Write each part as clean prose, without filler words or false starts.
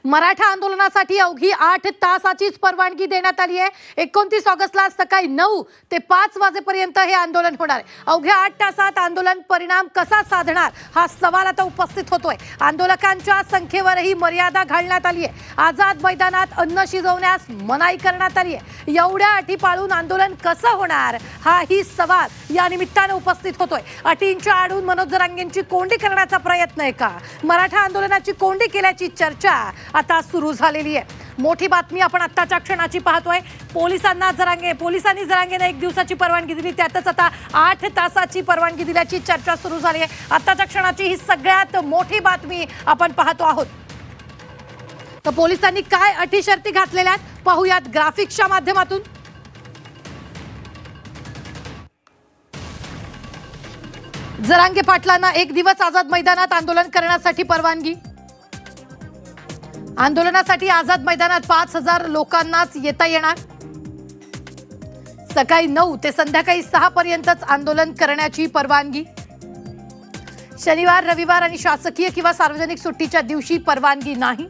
मराठा आंदोलनासाठी अवघी 8 तासाचीच परवानगी देण्यात आली आहे। 29 ऑगस्टला सकाळी 9 ते 5 वाजेपर्यंत हे आंदोलन होणार आहे। अवघ्या 8 तासात आंदोलन परिणाम कसा साधणार हा सवाल आता उपस्थित होतोय। आंदोलकांच्या संख्येवरही मर्यादा घालण्यात आली आहे। आझाद मैदानात अन्न शिजवण्यास मनाई करण्यात आली आहे। एवढ्या अटी पाळून आंदोलन कसं होणार हाही सवाल या निमित्ताने उपस्थित होतोय। अटींच्या आडून मनोज जरांगेंची कोंडी करण्याचा प्रयत्न आहे का? मराठा आंदोलनाची कोंडी केल्याची चर्चा आता सुरू झालेली आहे। मोठी बातमी आपण आत्ताच्या क्षणाची पाहतोय। पोलिसांनी जरांगेंना 1 दिवसाची परवानगी दिली, त्यातच आता 8 तासाची परवानगी दिल्याची चर्चा सुरू झाली आहे। आत्ताच्या क्षणाची ही सगळ्यात मोठी बातमी आपण पाहतो आहोत। तर पोलिसांनी काय अटी शर्ती घातलेल्या आहेत पाहूयात ग्राफिक्सच्या माध्यमातून। जरांगे पाटलांना 1 दिवस आझाद मैदानात आंदोलन करण्यासाठी परवानगी। आंदोलनासाठी आझाद मैदानात 5000 लोकांनाच येता येणार। सकाळी 9 ते संध्याकाळी 6 पर्यंतच आंदोलन करण्याची परवानगी। शनिवार, रविवार आणि शासकीय किंवा सार्वजनिक सुट्टीच्या दिवशी परवानगी नाही।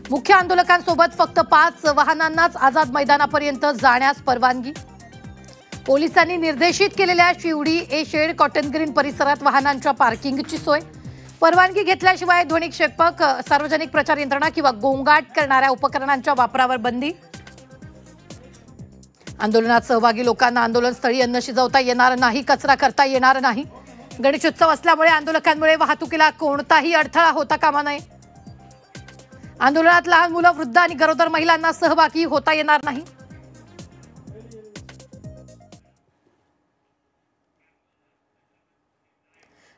मुख्य आंदोलकांसोबत फक्त 5 वाहनांनाच आझाद मैदानापर्यंत जाण्यास परवानगी। पोलिसांनी निर्देशित केलेल्या शिवडी ए शेड, कॉटन ग्रीन परिसरात वाहनांच्या पार्किंगची सोय। परवानगी घेतल्याशिवाय ध्वनिक्षेपक, सार्वजनिक प्रचार यंत्रणा किंवा गोंगाट करणाऱ्या उपकरणांच्या वापरावर बंदी। आंदोलनात सहभागी लोकांना आंदोलनस्थळी अन्न शिजवता येणार नाही, कचरा करता येणार नाही। गणेशोत्सव असल्यामुळे आंदोलकांमुळे वाहतुकीला कोणताही अडथळा होता कामा नये। आंदोलनात लहान मुलं, वृद्ध आणि गरोदर महिलांना सहभागी होता येणार नाही।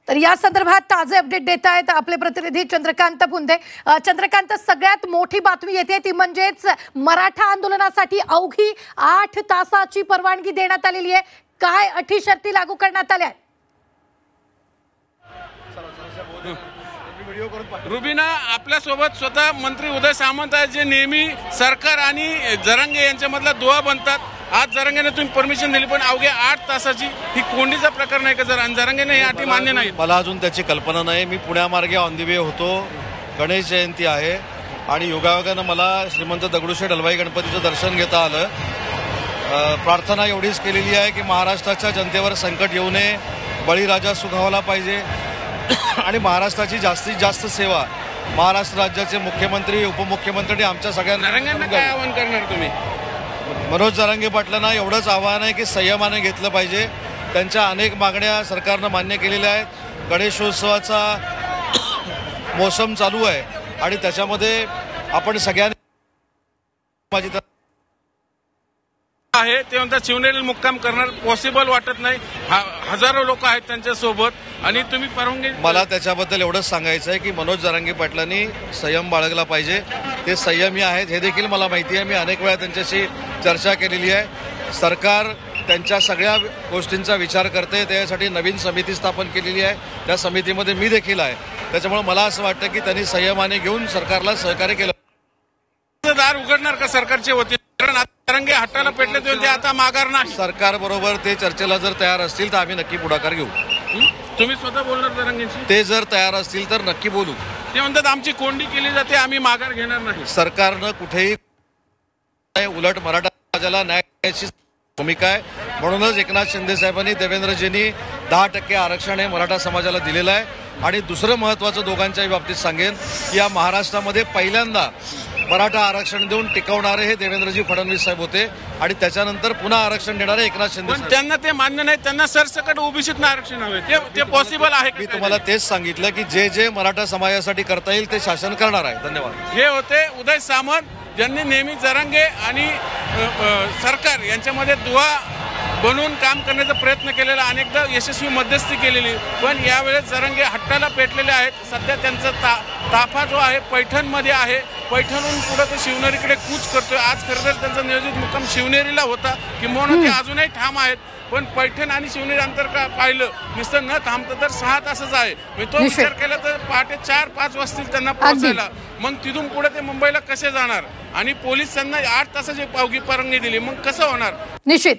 तर या संदर्भात ताजे अपडेट देत आहेत आपले प्रतिनिधी चंद्रकांत पुंदे। चंद्रकांत, सगळ्यात मोठी बातमी येते ती म्हणजेच मराठा आंदोलनासाठी अवघी 8 तासाची परवानगी देण्यात आलेली आहे। काय अटी शर्ती लागू करण्यात आल्या? रुबीना, आपल्यासोबत स्वतः मंत्री उदय सामंत आहेत, जे नेहमी सरकार आणि जरांगे यांच्यामधला दुवा बनतात। आज जरांगेने तुम्ही परमिशन दिली, पण अवघ्या 8 तासाची ही कोंडीचा प्रकार नाही का? जरांगेने ही अटी मान्य नाही। मला अजून त्याची कल्पना नाही। मी पुण्यामार्गे ऑन दी वे होतो, गणेश जयंती आहे आणि योगायोगानं मला श्रीमंत दगडूशेठ हलवाई गणपतीचं दर्शन घेता आलं। प्रार्थना एवढीच केलेली आहे की महाराष्ट्राच्या जनतेवर संकट येऊ नये, बळीराजा सुखावला पाहिजे आणि महाराष्ट्राची जास्तीत जास्त सेवा महाराष्ट्र राज्याचे मुख्यमंत्री, उपमुख्यमंत्री आमच्या सगळ्यांना काय आवाहन करणार तुम्ही? मनोज जरांगे पाटलांना एवढंच आव्हान आहे की संयमाने घेतलं पाहिजे। त्यांच्या अनेक मागण्या सरकारनं मान्य केलेल्या आहेत। गणेशोत्सवाचा मोसम चालू आहे आणि त्याच्यामध्ये आपण सगळ्यांनी आहे ते म्हणतात शिवनेरी मुक्काम करणार पॉसिबल वाटत नाही। हजारो लोक आहेत त्यांच्या सोबत आणि तुम्ही परवानगी। मला त्याच्याबद्दल एवढंच सांगायचं आहे की मनोज जरांगे पाटलांनी संयम बाळगला पाहिजे। ते संयमी आहेत हे देखील मला माहिती आहे। मी अनेक वेळा त्यांच्याशी चर्चा केलेली आहे। सरकार त्यांच्या सगळ्या गोष्टींचा विचार करते, त्यासाठी नवीन समिती स्थापन केलेली आहे। त्या समितीमध्ये मी देखील आहे। त्याच्यामुळे मला असं वाटतं की त्यांनी संयमाने घेऊन सरकारला सहकार्य केलं। दार उघडणार का सरकारच्या वतीने? कारण जरांगे हट्टाला पेटले ते आता माघार नाही। सरकार बरोबर ते चर्चेला जर तयार असतील तर आम्ही नक्की पुढाकार घेऊ। तुम्ही स्वतः बोलणार जरांगेंशी? ते जर तयार असतील तर नक्की बोलू। ते म्हणतात आमची कोंडी केली जाते, आम्ही माघार घेणार नाही। सरकारनं कुठेही, उलट मराठा समाजाला न्यायाची भूमिका आहे। म्हणूनच एकनाथ शिंदे साहेबांनी, देवेंद्रजींनी 10% आरक्षण हे मराठा समाजाला दिलेलं आहे। आणि दुसरं महत्त्वाचं दोघांच्याही बाबतीत सांगेन की या महाराष्ट्रामध्ये पहिल्यांदा मराठा आरक्षण देऊन टिकवणारे हे देवेंद्रजी फडणवीस साहेब होते आणि त्याच्यानंतर पुन्हा आरक्षण देणारे एकनाथ शिंदे। पण त्यांना ते मान्य नाही, त्यांना सरसकट ओबीसीतनं आरक्षण हवे। ते पॉसिबल आहे? मी तुम्हाला तेच सांगितलं की जे जे मराठा समाजासाठी करता येईल ते शासन करणार आहे। धन्यवाद। हे होते उदय सामंत, ज्यांनी नेहमी जरांगे आणि सरकार यांच्यामध्ये दुवा बनवून काम करण्याचा प्रयत्न केलेला, अनेकदा यशस्वी मध्यस्थी केलेली, पण यावेळेस जरांगे हट्टाला पेटलेले आहेत। सध्या त्यांचा ताफा जो आहे पैठणमध्ये आहे। पैठणहून पुढे ते शिवनेरीकडे कूच करतोय। आज खरं तर त्यांचा नियोजित मुक्काम शिवनेरीला होता, किंबहुना ते अजूनही ठाम आहेत। पण पैठण आणि शिवनेरी अंतर का पाहिलं नुसतं न थांबतं तर 6 तासच आहे। मी तो विचार केला तर पहाटे 4-5 वाजतील त्यांना पोहोचायला। मग तिथून पुढे ते मुंबईला कसे जाणार? आणि पोलिसांना 8 तासाची अवघी परवानगी दिली, मग कसं होणार? निश्चित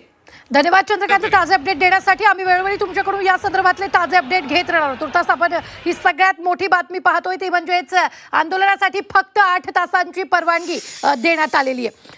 धन्यवाद चंद्रकांत. ताजे अपडेट देण्यासाठी आम्ही वेळोवेळी तुमच्याकडून या संदर्भातले ताजे अपडेट घेत राहणार. तुर्तास आपण ही सगळ्यात मोठी बातमी पाहतोय ती म्हणजेच आंदोलनासाठी फक्त 8 तासांची परवानगी देण्यात आलेली आहे.